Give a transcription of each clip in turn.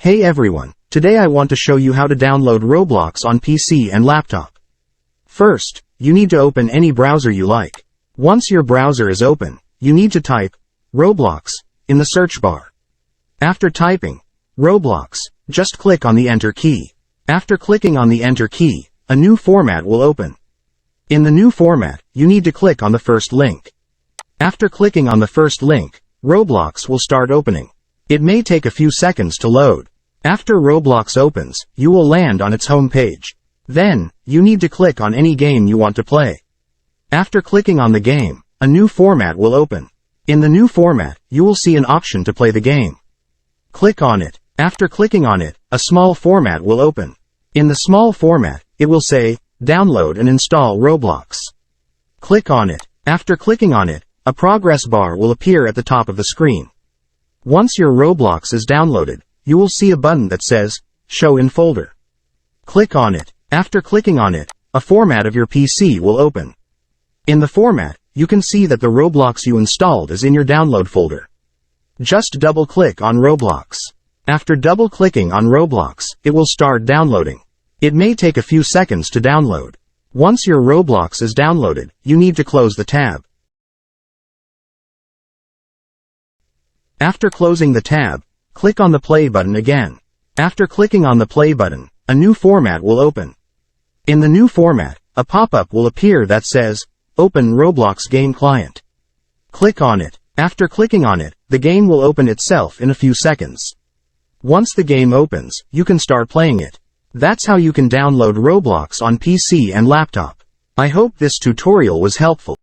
Hey everyone, today I want to show you how to download Roblox on PC and laptop. First, you need to open any browser you like. Once your browser is open, you need to type Roblox in the search bar. After typing Roblox, just click on the Enter key. After clicking on the Enter key, a new format will open. In the new format, you need to click on the first link. After clicking on the first link, Roblox will start opening. It may take a few seconds to load. After Roblox opens, you will land on its home page. Then, you need to click on any game you want to play. After clicking on the game, a new format will open. In the new format, you will see an option to play the game. Click on it. After clicking on it, a small format will open. In the small format, it will say, Download and install Roblox. Click on it. After clicking on it, a progress bar will appear at the top of the screen. Once your Roblox is downloaded, you will see a button that says, Show in Folder. Click on it. After clicking on it, a format of your PC will open. In the format, you can see that the Roblox you installed is in your download folder. Just double-click on Roblox. After double-clicking on Roblox, it will start downloading. It may take a few seconds to download. Once your Roblox is downloaded, you need to close the tab. After closing the tab, click on the play button again. After clicking on the play button, a new format will open. In the new format, a pop-up will appear that says, Open Roblox Game Client. Click on it. After clicking on it, the game will open itself in a few seconds. Once the game opens, you can start playing it. That's how you can download Roblox on PC and laptop. I hope this tutorial was helpful.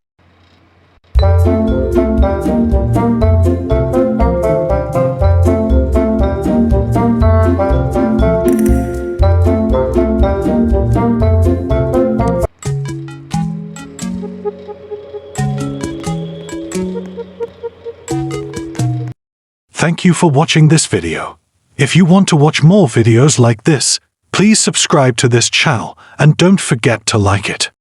Thank you for watching this video. If you want to watch more videos like this, please subscribe to this channel and don't forget to like it.